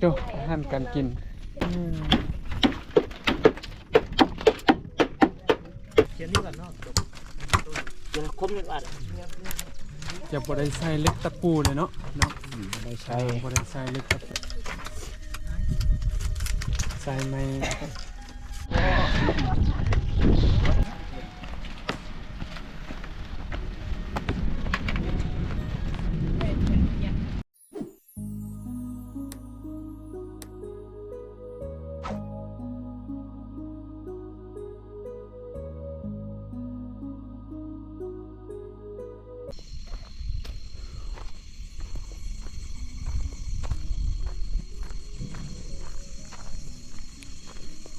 จบอาหารการกินเขียนนี่ก่อนเนาะเดี๋ยวคมกันว่าจะบ่ได้ใส่เล็กตะปูเลยเนาะได้ใช้บ่ได้ใส่เล็กตะปูใส่ไม่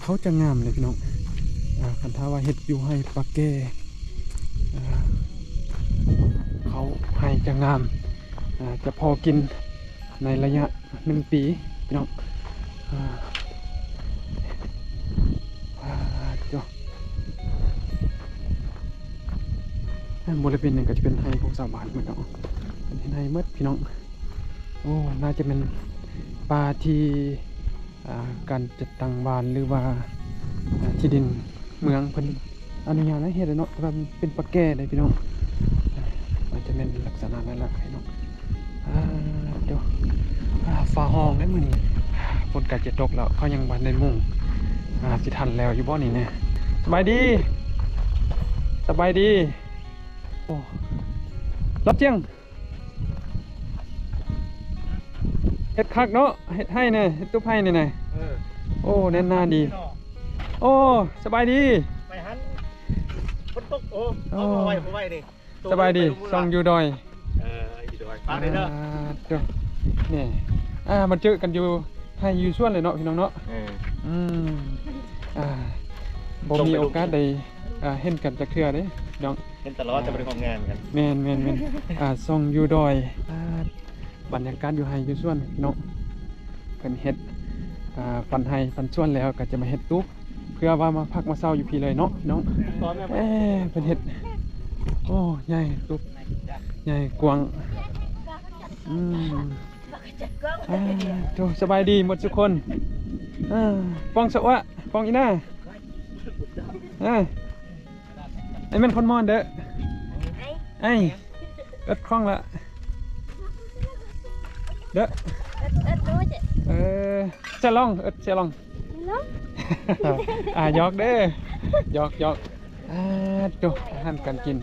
เขาจะงามเลยพี่น้องคันท้าว่าเห็ดอยู่ให้ปลาแก่เขาให้จะงามจะพอกินในระยะ1 ปีพี่น้องบริเวณหนึ่งก็จะเป็นไฮของสาวบ้านเหมือนกันเป็นไฮเมื่อพี่น้องโอ้น่าจะเป็นปลาที่การจัดตั้งบ้านหรือว่าที่ดินเมืองเพิ่นอนุญาตให้เฮ็ดเนาะว่าเป็นปลาแก่ได้พี่น้องมันจะเป็นลักษณะนั้นล่ะพี่น้องเดี๋ยวฟ้าห้องได้มื้อนี้ฝนก็จะตกแล้วเขายังบ่ได้มุ่งสิทันแล้วอยู่บ่นี่แน่สบายดีสบายดีโอ้รับเจียงเฮ็ดคักเนาะเฮ็ดให้เนี่ยเฮ็ดตุ๊บให้เนี่ยนะโอ้แน่นหน้าดีโอ้สบายดีไปหันฝนตกโอ้เอาไว้นี่สบายดีซองอยู่ดอยอยู่ดอยปลาเลยเด้อนี่มันเจอกันอยู่ให้อยู่ส่วนเลยเนาะพี่น้องเนาะบ่มีโอกาสได้เห็นกันจักเทื่อเด้น้องเห็นตลอดจะไปทำงานกันแม่นซองอยู่ดอยบรรยากาศอยู่ไฮอยู่ส่วนเนาะเพิ่นเฮ็ดฟันไฮฟันส่วนแล้วก็จะมาเฮ็ดตุ๊กเพื่อว่ามาพักมาเศร้าอยู่พี่เลยเนาะน้องเพิ่นเฮ็ดโอ้ใหญ่ตุ๊กใหญ่กว้างโธ่สบายดีหมดทุกคนป้องสวะป้องอีน่าไอ้แม่นคนมอนเด้อไอ้เอิดคล่องละเด้อจะลองจะลองยอกเด้อยอกดูอาหารการกิน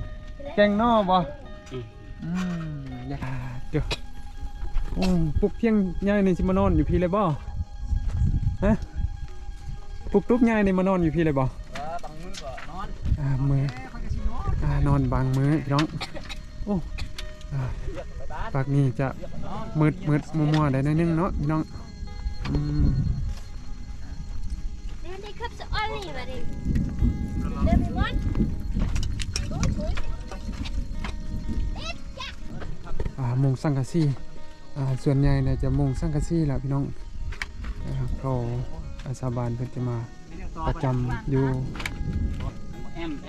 แกงนอบ่ดูปลุกเที่ยงยายนี่สิมานอนอยู่พี่เลยบ่ฮะปลุกตุ๊บยายนี่มานอนอยู่พี่เลยบ่บางมื้อก็นอนมื้อนอนบางมื้อพี่น้องโอ้ปากนี้จะมืดมัวได้นิดนึงเนาะพี่น้องมุงสังกะสีส่วนใหญ่เนี่ยจะมุงสังกะสีแหละพี่น้องเขาชาวบ้านเพิ่นจะมาประจำอยู่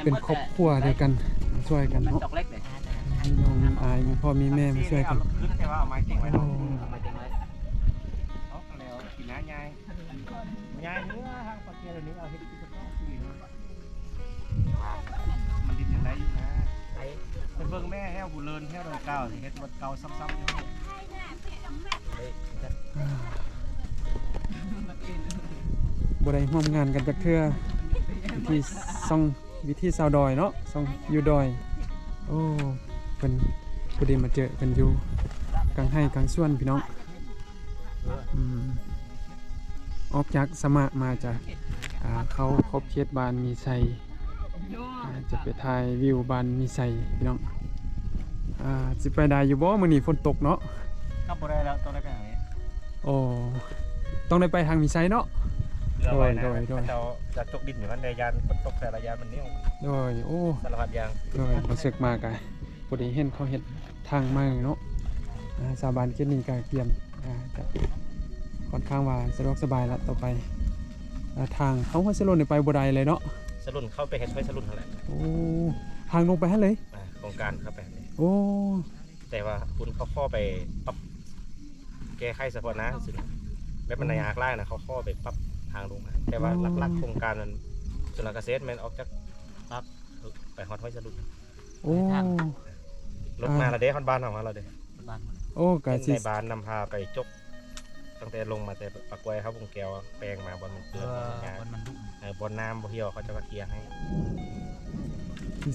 เป็นครอบครัวเดียวกันช่วยกันเนาะน้องอายมีพ่อมีแม่มาช่วยกันมันดินอย่างไรอยู่นะเป็นเบิ่งแม่แห้วบุเรินแห้วดอยเก่าสิเฮ็ดวัดเก่าซ้ำๆอยู่บ่ได้ร่วมงานกันจักเทื่อวิธีชาวดอยเนาะซ่องอยู่ดอยโอ้เพิ่นพอดีมาเจอกันอยู่กลางให้กลางส่วนพี่น้องออกจากสมะมาจากเขาครบเขตบ้านมีไซจะไปถ่ายวิวบ้านมีไซพี่น้องสิไปได้อยู่บ่มื้อนี้ฝนตกเนาะครับบ่ได้แล้วต้องได้ไปไหนโอ้ต้องได้ไปทางมีไซเนาะโดยเจ้าจะตกดินอยู่มันในยานฝนตกแต่ละยานมันนิ่วโดยโอ้สารพัดยางโดยรู้สึกมากะพอดีเห็นเขาเฮ็ดทางมาเนาะชาวบ้านเขตนี้ก็เตรียมจะค่อนข้างว่าสะดวกสบายแล้วต่อไปทางเขาห้วยสลุนไปบ่ได้เลยเนาะสลุนเข้าไปเฮ็ดห้วยสลุนเท่าไหร่โอ้ทางลงไปหั่นเลยโครงการเข้าไปโอ้แต่ว่าคุณเขาข้อไปปรับแก้ไขเฉพาะหน้าสิ แบบมันในหากไล่นะเขาข้อไปปรับทางลงแต่ว่าหลักๆโครงการมันส่วนเกษตรมันออกจากปั๊บไปฮอดห้วยสลุด โอ้ รถมาละเด้ฮอดบ้านของเราเด้ บ้าน โอ้กะสิ ในบ้านนำพาไปจกตั้งแต่ลงมาแต่ปากกวยครับวงแก้วแปลงมาบนมันเกลือ มันดุ บนน้ำบ่เหี่ยวเขาจะมาเคลียร์ให้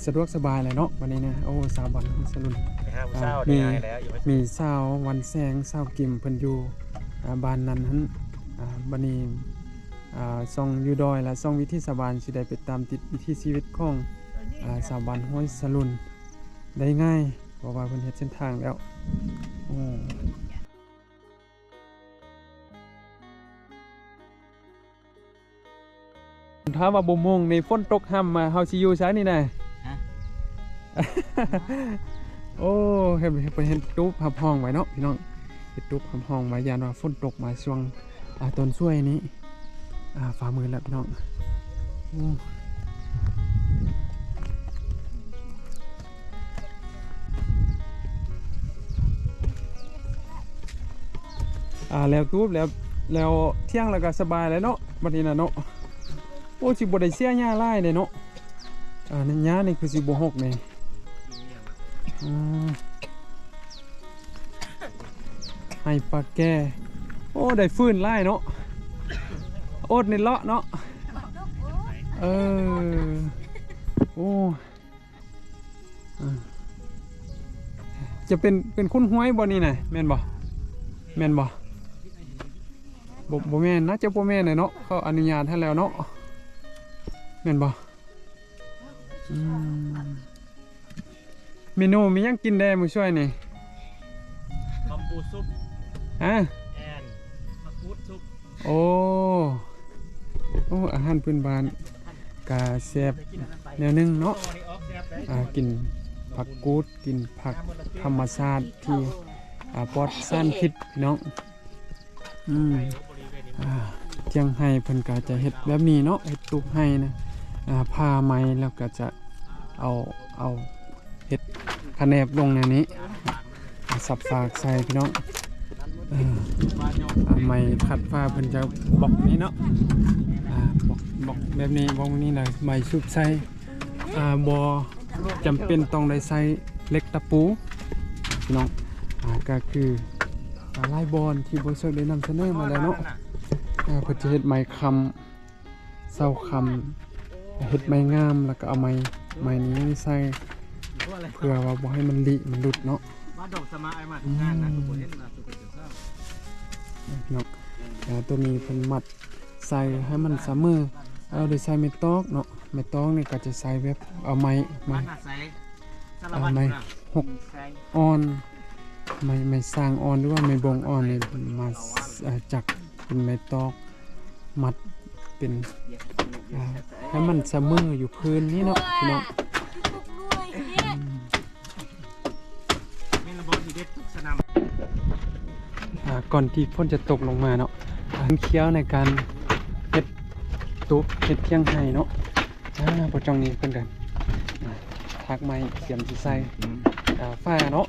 สะดวกสบายเลยเนาะวันนี้นะโอ้สาวบ้านห้วยสลุน ไปห้าผู้เช่าได้ง่ายแล้วอยู่ มีสาววันแสงสาวกิมเพิ่นอยู่บ้านนั้นหั่นบัดนี้ซ่องอยู่ดอยและซ่องวิถีสาวบ้านสิได้ไปตามติดวิถีชีวิตของสาวบ้านห้วยสลุนได้ง่ายเพราะว่าเพิ่นเฮ็ดเส้นทางแล้วโอ้ถ้าว่าบ่มงในฝนตกห่ำมาเฮาสิอยู่ไสนี่น่ะ โอ้เห็นตุ๊บหับห้องไว้เนาะพี่น้องเห็นตุ๊บหับห้องไว้ยานว่าฝนตกมาช่วงต้นช่วยนี้ฝ่ามือแล้วพี่น้องแล้วตุ๊บแล้วเที่ยงแล้วก็สบายแล้วเนาะบัดนี้น่ะเนาะโอ้สิบ่ได้เสียหญ้าหลายเลยเนาะนั่นหญ้านี่คือสิบ่หกนี่ให้ปลาแก่โอ้ได้ฟื้นไล่เนาะโอดในเลาะเนาะโอ้จะเป็นคุณห้วยบ่นี่น่ะแม่นบ่แม่นบ่แม่นนะจะบ่แม่นเลยเนาะเขาอนุญาตให้แล้วเนาะแม่นบ่เมนูมียังกินได้มื้อช่วยนี่ คอมปูซุป แอนมะกรูดซุป โอ้อาหารพื้นบ้านกาแซ่บแนวนึงเนาะกินผักกูดกินผักธรรมชาติที่ปลอดสารพิษพี่น้องเจียงไฮ้เพิ่นก็จะเฮ็ดแบบนี้เนาะเฮ็ดตุกไห้นะผ้าไหมแล้วก็จะเอาเฮ็ดคะแนบลงในนี้สับฝากใส่พี่น้องไหมขัดฟ้าเพิ่นจะบอกนี้เนาะบอกแบบนี้บอกนี้นะไหมชุบใส่บ่จำเป็นต้องได้ใส่เล็กตะปูพี่น้องก็คือลายบอลที่บริษัทได้นำเสนอมาแล้วเนาะเพื่อจะเฮ็ดไม้คำเสาคำเฮ็ดไม้งามแล้วก็เอาไม้นี้ใส่เพื่อว่าบ่ให้มันมันหลุดเนาะบ้านดอกสมาไอ้มาทุกงานนะทุกคนเห็นนะทุกคนจะทราบเนาะตัวนี้เพิ่นมัดใส่ให้มันเสมอโดยใส่ไม้ตอกเนาะไม้ตอกนี่ก็จะใส่แบบเอาไม้หกอ่อนไม่สร้างอ่อนหรือว่าไม่บงอ่อนเนี่ยมาจักเป็นไม้ตอกมัดเป็นให้มันเสมออยู่พื้นนี้เนาะพี่น้องก่อนที่ฝนจะตกลงมาเนาะเคี้ยวในการเฮ็ดตุ๊บเฮ็ดเที่ยงไห้เนาะประจองนี้เพิ่นกันทักไม้เขียมสิใส่ฝ้าเนาะ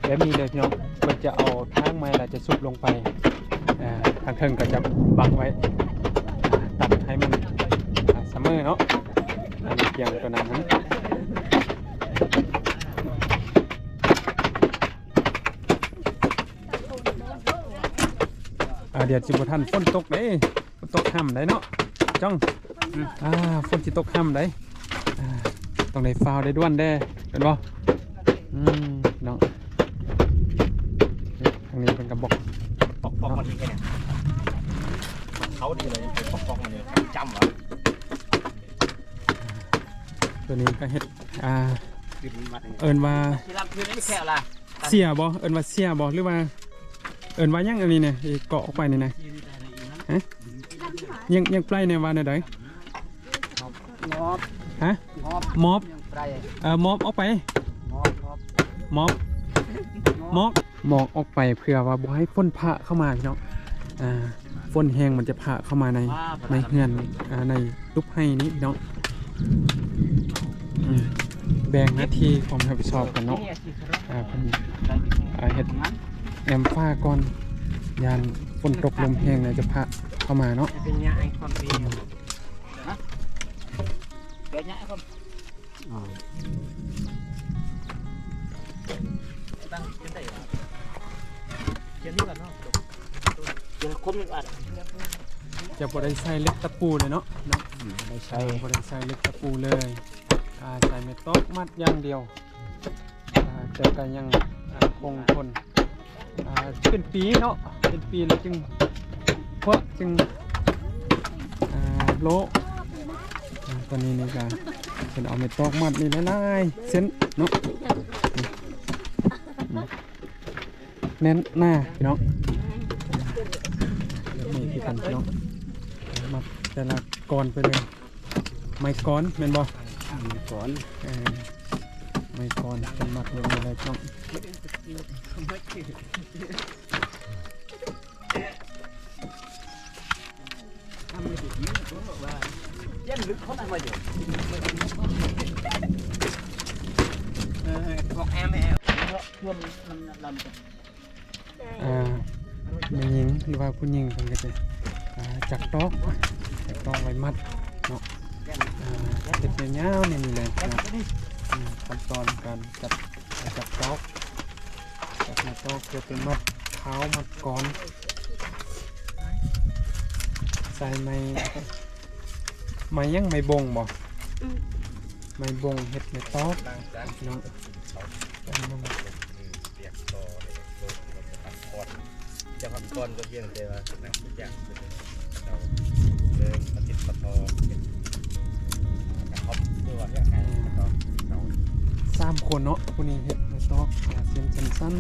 แบบนี้เลยพี่น้องมันจะเอาทางไม้แล้วจะซุบลงไปทางเทิงก็จะบังไว้ตัดให้มันเสมอเนาะเพียงตัวนั้นเดี๋ยวจิบท่านฝนตกได้ฝนตกห้ำได้เนาะจ้องฝนจิตกห้ำได้ต้องได้ฟาวได้ด้วนได้เป็นบ่น้องทางนี้เป็นกระบอกมันนี่เนี่ยเขาดีเลยปอกมันเลยจำเหรอตัวนี้ก็เฮ็ดเอิ้นว่าเสียบ่เอิ้นว่าเสียบ่หรือว่าเอิ้นว่ายังอันนี้เนี่ยเกาะออกไปนี่นะฮะยังปลายในว่าไหนฮะมอบมอบออกไปมอบออกไปเพื่อว่าบ่ให้ฝนพะเข้ามาพี่น้อง ฝนแห้งมันจะพาเข้ามาในเฮือนในรูปให้นี้พี่น้องแบ่งหน้าที่ความรับผิดชอบกันเนาะเพิ่นเฮ็ดแอมฟ้าก่อนยานฝนตกลมแห้งเนี่ยจะพาเข้ามาเนาะเป็นยาไอความเปรี้ยวนะเป็นยาไอความตั้งเขียนได้หรอเขียนนี่ก่อนเนาะเดี๋ยวคนมันอัดจะบ่ได้ใส่เล็กตะปูเลยเนาะไม่ใช่บ่ได้ใส่เล็กตะปูเลยใส่เม็ดตอกมัดอย่างเดียวแต่ก็ยังคงทนเป็นปีเนาะเป็นปีแล้วจึงโลตอนนี้นี่ก็เป็นเอาเม็ดตอกมัดนี่หลายๆเส้นเนาะแน่นหน้าพี่น้องนี่คือกันพี่น้องมัดแต่ละก้อนไปเลยไม้ก้อนแม่นบ่ก่อนไม้ก้อนเป็นมัดเลยอะไรพี่น้องยันลึกเขาได้มาอยู่บอกแอมช่วงมันลำผู้หญิงหรือว่าผู้หญิงเพิ่นก็จะจักตอกไว้มัดเนาะเฮ็ดยาวๆนี่เลยนะขั้นตอนการจักตอกเพื่อเป็นมัดเท้ามัดก้อนใส่ไม้ยังไม้บงบ่ไม้บงเฮ็ดไม้ตอกน้องจะทำก้อนก็เพียงแต่ว่านั่งทุกอย่างเราเลยปฏิบัติต่อกระทบตัวอย่างไรก็เรา3 คนเนาะผู้นี้เฮ็ดไม้ตอกเส้นสั้น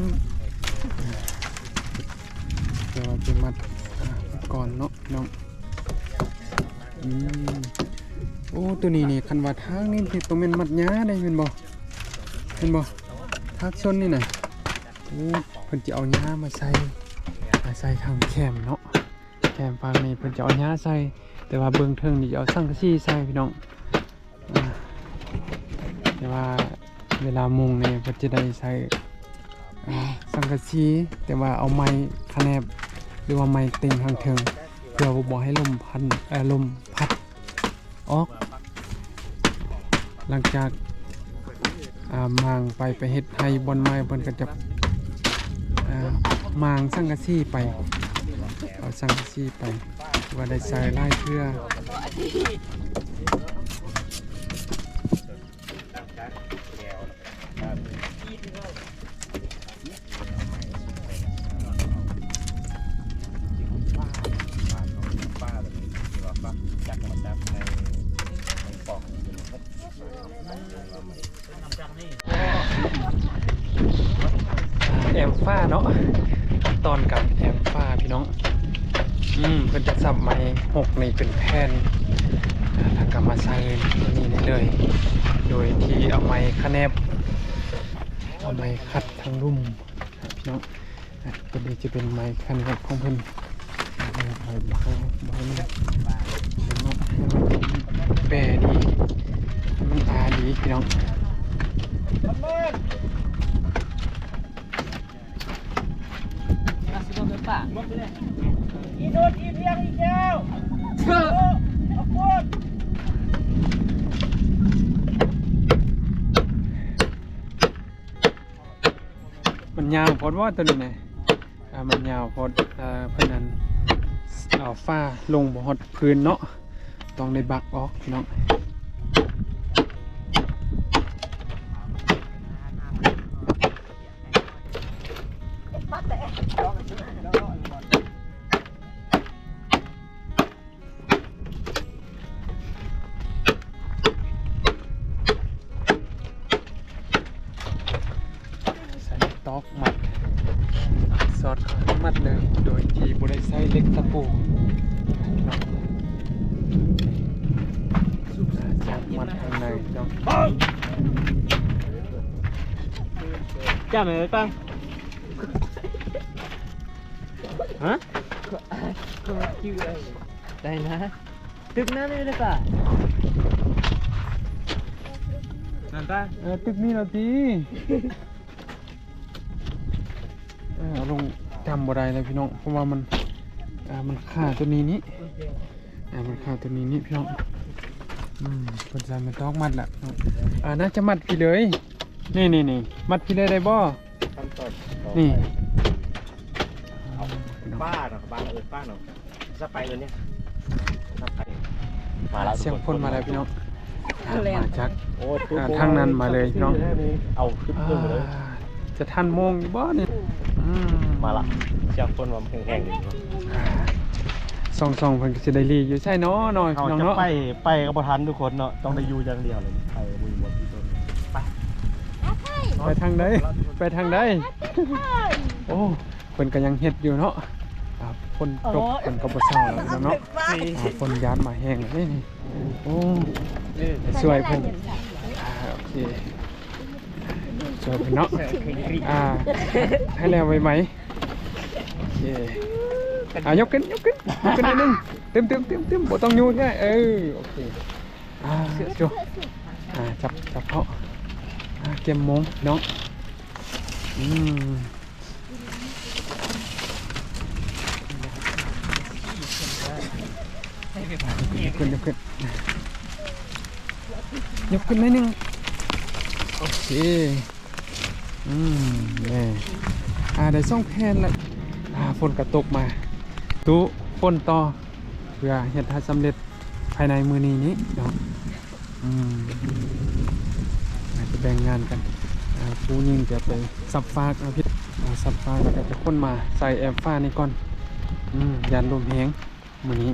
เดี๋ยวจะมัดก่อนเนาะน้องโอ้ตัวนี้นี่คันว่าทางนี่ที่ต้องเป็นมัดหญ้าได้เห็นบ่ทางชนนี่น่ะโอ้เพิ่นจะเอาหญ้ามาใส่ทางแคมเนาะแคมฝั่งนี้เพิ่นจะเอาหญ้าใส่แต่ว่าเบื้องเทิงนี่จะเอาสังกะสีใส่พี่น้องแต่ว่าเวลามุงเนี่ยเพิ่นจะได้ใส่สังกะสีแต่ว่าเอาไม้คะแนบหรือว่าไม้ติงทางเทิงเพื่อบ่ให้ลมพัดออกหลังจากมางไปเฮ็ดให้บอนไม้เพิ่นก็จะมางสังกะสีไปเอาสังกะสีไปว่าได้ใส่ลายเพื่อแอมฟ้าเนาะตอนกับแอมฟ้าพี่น้องเพิ่นจะสับไม้6นี่เป็นแผ่นแล้วก็มาใส่นี่ได้เลยโดยที่เอาไม้คะแนบเอาไม้คัดทางลุ่มพี่น้องตัวนี้จะเป็นไม้คะแนบของเพิ่นแปรดีมันตาดีพี่น้องอีโดนอีเพียงอีแก้วเอาพูดมันยาวพอดว่าตัวนี้ไงมันยาวพอดเพื่อนนั้นเอาฝ้าลงบ่ฮอดพื้นเนาะต้องได้บักออกพี่น้องตอกมัดซอสมัดเลยโดยที่บริใช้เล็กตะปูจากมัดข้างในจ้องจ้าไหมปังฮะ ก็ชื่ออะไรได้นะตึกนั้นเลยป่ะนั่นป่ะ ตึกนี้เราดีลงจำบ่ได้เลยพี่น้องเพราะว่ามันค่าตัวนี้นี่มันค่าตัวนี้นี่พี่น้องคนใจมันต้องมัดแหละน่าจะมัดพี่เลยนี่มัดพี่เลยได้บ่ ขั้นตอน นี่ บ้าเนาะบ้าบ้าเนาะจะไปเลยเนี่ยจะไป เสียงพ่นมาแล้วพี่น้องมาจาก โอ้ ทางนั้นมาเลยพี่น้อง เอาขึ้นเครื่องเลย จะทันโมงอยู่บ่เนี่ย มาละเสียงคนมาแห้งๆอยู่ ส่องเพิ่นก็สิได้รีอยู่ใช่เนาะน้อย เขา พี่น้อง จะ เนาะ ไปก็บ่ทันทุกคนเนาะต้องได้อยู่อย่างเดียวเลยไปบุยหมดที่ต้น ไปทางใดไปทางใดโอ้เพิ่นก็ยังเฮ็ดอยู่เนาะฝนตกเพิ่นก็บ่เศร้าแล้วพี่น้องเนาะฝนยานมาแห้งแล้วนี่โอ้ช่วยเพิ่นโอเคช่วยเพิ่นเนาะให้แล้วไว้ไหมโอเคยกขึ้นนิดนึงเต็มบ่ต้องยูใช่โอเคโจจับเพาะเก็บมงน้องยกขึ้นนิดนึงโอเคนี่ได้ส่งแผนละฝนกระตกมาตู้ฝนต่อเพื่อเฮ็ดให้สำเร็จภายในมื้อนี้เนาะจะแบ่งงานกันผู้ยิงจะไปสับฟากพี่สับฟากแล้วก็จะค้นมาใส่แอมฟ้านี่ก่อนยันลมแห้งมื้อนี้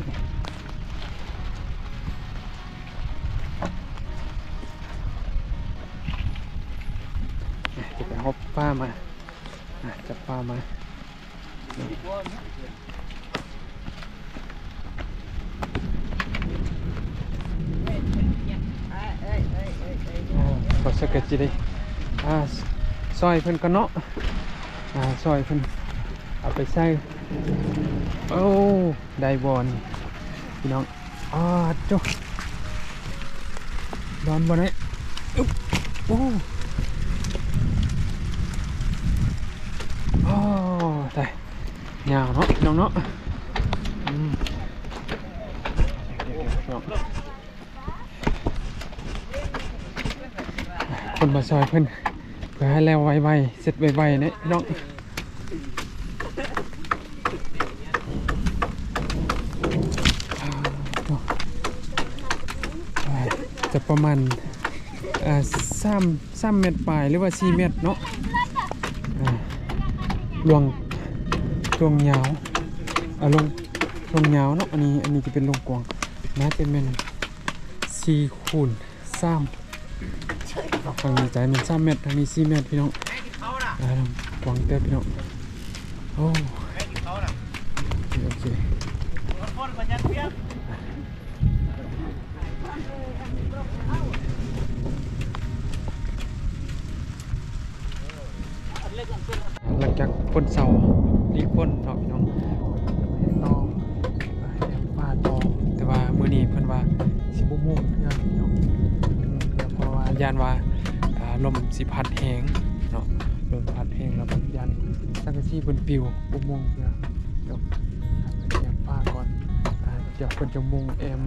จะไปฮอบฟ้ามาจับฟ้ามาขอสักกะจิได้ซอยเพิ่นก็เนาะซอยเพิ่นเอาไปใส่โอ้ได้บอลพี่น้องจุดอนบอลเนี่ยโอ้ได้ยาวเนาะพี่น้องเนาะคนมาซอยเพิ่นเพื่อให้แล้วไวๆเสร็จไวๆเนี่ยพี่น้องจะประมาณ3 เมตรปลายหรือว่า4 เมตรเนาะลวงยาวลงยาวเนาะอันนี้จะเป็นลงกวางน่าจะเป็น4 คูณ 3ฝั่งนี้ใจมัน3 เมตรทางนี้4 เมตรพี่น้องกวางเต้พี่น้องโอ้โอเคหลังจากฝนเสาดีฝนเนาะพี่น้องต่อฟ้าต่อแต่ว่ามื้อนี้เพิ่นว่าสิบ่มุ่งพี่น้องเพราะว่าย่านว่าลมสิพัดแฮงเนาะลมพัดแฮงแล้วก็ย่านสังกะสีเพิ่นปิวบ่มุ่งเพื่อเดี๋ยวแอมฟ้าก่อนเดี๋ยวเพิ่นจะมุ่งแอม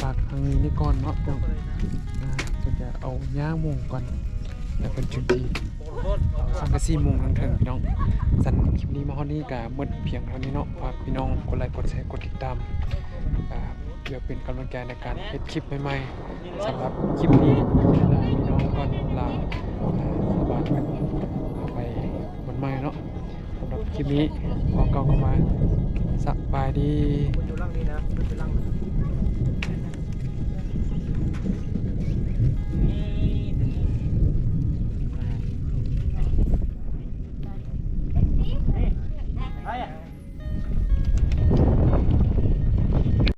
ปากทางนี้นี่ก่อนเนาะเดี๋ยวเพิ่นจะเอาย่ามุ่งก่อนแล้วเพิ่นจุดดีสังกะสีมุงทางเทิงพี่น้องสั่นคลิปนี้มาฮอดนี้ก็หมดเพียงเท่านี้เนาะฝากพี่น้องกดไลค์กดแชร์กดติดตามเพื่อเป็นกำลังใจในการเฮ็ดคลิปใหม่ๆสำหรับคลิปนี้ลาพี่น้องก่อนลาสบายกันไปวันใหม่เนาะสำหรับคลิปนี้พอเก่าก็มาสบายดี อยู่ล่างนี้นะอยู่ล่าง